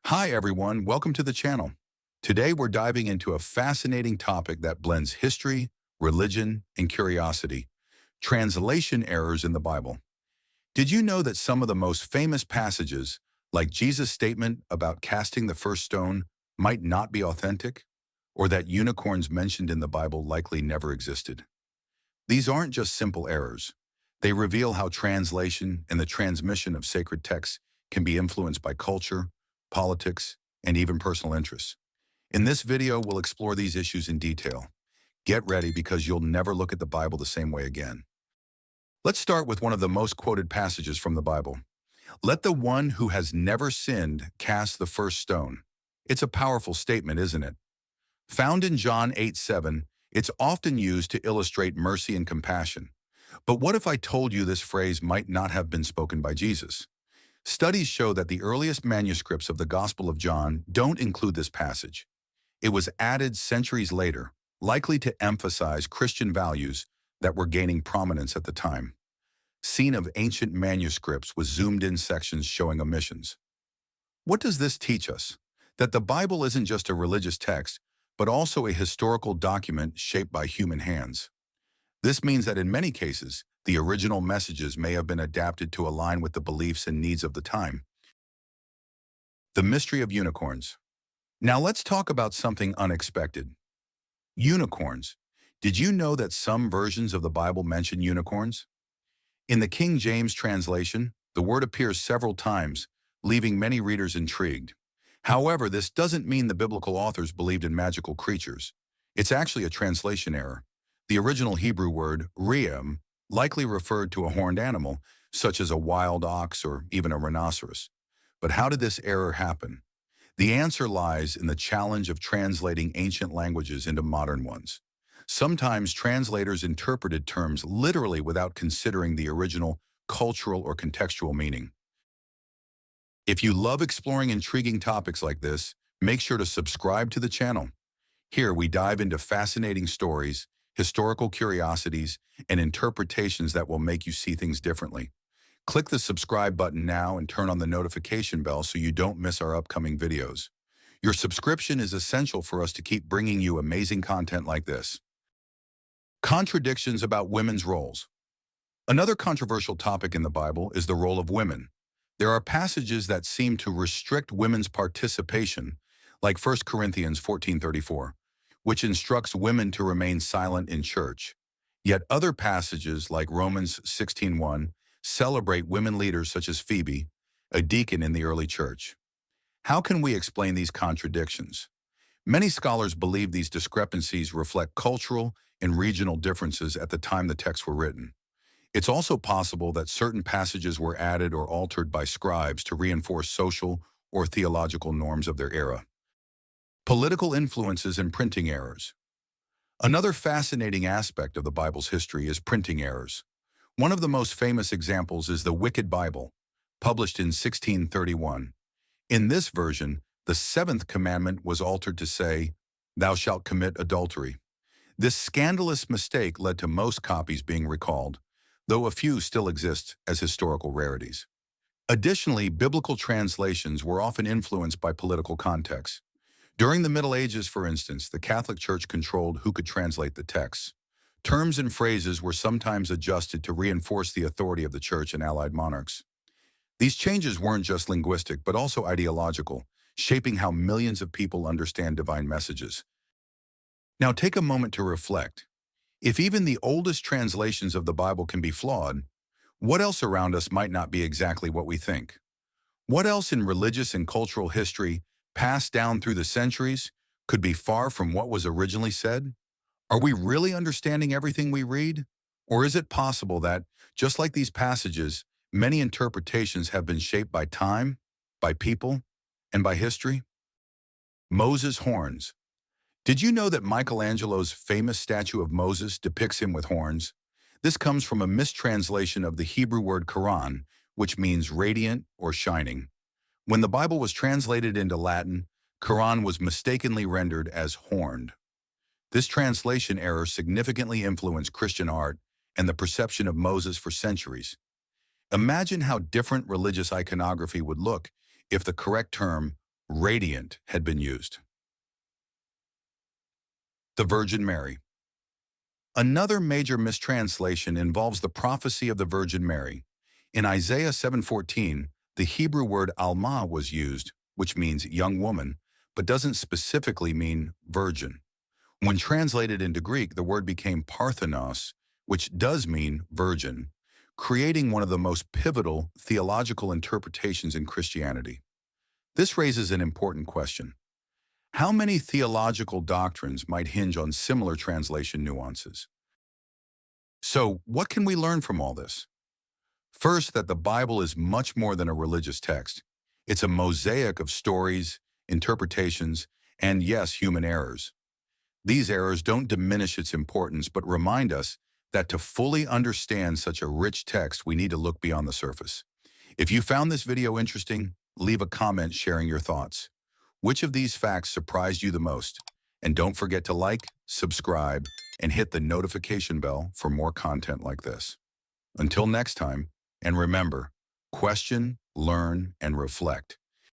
Hi everyone, welcome to the channel. Today we're diving into a fascinating topic that blends history, religion, and curiosity: translation errors in the Bible. Did you know that some of the most famous passages, like Jesus' statement about casting the first stone, might not be authentic? Or that unicorns mentioned in the Bible likely never existed? These aren't just simple errors. They reveal how translation and the transmission of sacred texts can be influenced by culture, politics, and even personal interests. In this video, we'll explore these issues in detail. Get ready because you'll never look at the Bible the same way again. Let's start with one of the most quoted passages from the Bible. Let the one who has never sinned cast the first stone. It's a powerful statement, isn't it? Found in John 8:7, it's often used to illustrate mercy and compassion. But what if I told you this phrase might not have been spoken by Jesus? Studies show that the earliest manuscripts of the Gospel of John don't include this passage. It was added centuries later, likely to emphasize Christian values that were gaining prominence at the time. Scene of ancient manuscripts with zoomed-in sections showing omissions. What does this teach us? That the Bible isn't just a religious text, but also a historical document shaped by human hands. This means that in many cases, the original messages may have been adapted to align with the beliefs and needs of the time. The mystery of unicorns. Now let's talk about something unexpected. Unicorns. Did you know that some versions of the Bible mention unicorns? In the King James translation, the word appears several times, leaving many readers intrigued. However, this doesn't mean the biblical authors believed in magical creatures. It's actually a translation error. The original Hebrew word, reem, likely referred to a horned animal, such as a wild ox or even a rhinoceros. But how did this error happen? The answer lies in the challenge of translating ancient languages into modern ones. Sometimes translators interpreted terms literally without considering the original cultural or contextual meaning. If you love exploring intriguing topics like this, make sure to subscribe to the channel. Here we dive into fascinating stories, historical curiosities, and interpretations that will make you see things differently. Click the subscribe button now and turn on the notification bell so you don't miss our upcoming videos. Your subscription is essential for us to keep bringing you amazing content like this. Contradictions about women's roles. Another controversial topic in the Bible is the role of women. There are passages that seem to restrict women's participation, like 1 Corinthians 14:34, which instructs women to remain silent in church. Yet other passages, like Romans 16:1, celebrate women leaders such as Phoebe, a deacon in the early church. How can we explain these contradictions? Many scholars believe these discrepancies reflect cultural and regional differences at the time the texts were written. It's also possible that certain passages were added or altered by scribes to reinforce social or theological norms of their era. Political influences and printing errors. Another fascinating aspect of the Bible's history is printing errors. One of the most famous examples is the Wicked Bible, published in 1631. In this version, the seventh commandment was altered to say, "Thou shalt commit adultery." This scandalous mistake led to most copies being recalled, though a few still exist as historical rarities. Additionally, biblical translations were often influenced by political context. During the Middle Ages, for instance, the Catholic Church controlled who could translate the texts. Terms and phrases were sometimes adjusted to reinforce the authority of the Church and allied monarchs. These changes weren't just linguistic, but also ideological, shaping how millions of people understand divine messages. Now take a moment to reflect. If even the oldest translations of the Bible can be flawed, what else around us might not be exactly what we think? What else in religious and cultural history, passed down through the centuries, could be far from what was originally said? Are we really understanding everything we read? Or is it possible that, just like these passages, many interpretations have been shaped by time, by people, and by history? Moses' horns. Did you know that Michelangelo's famous statue of Moses depicts him with horns? This comes from a mistranslation of the Hebrew word Quran, which means radiant or shining. When the Bible was translated into Latin, Quran was mistakenly rendered as horned. This translation error significantly influenced Christian art and the perception of Moses for centuries. Imagine how different religious iconography would look if the correct term, radiant had been used. The Virgin Mary. Another major mistranslation involves the prophecy of the Virgin Mary. In Isaiah 7:14, the Hebrew word alma was used, which means young woman, but doesn't specifically mean virgin. When translated into Greek, the word became parthenos, which does mean virgin, creating one of the most pivotal theological interpretations in Christianity. This raises an important question. How many theological doctrines might hinge on similar translation nuances? So, what can we learn from all this? First, that the Bible is much more than a religious text. It's a mosaic of stories, interpretations, and yes, human errors. These errors don't diminish its importance, but remind us that to fully understand such a rich text, we need to look beyond the surface. If you found this video interesting, leave a comment sharing your thoughts. Which of these facts surprised you the most? And don't forget to like, subscribe, and hit the notification bell for more content like this. Until next time, and remember, question, learn, and reflect.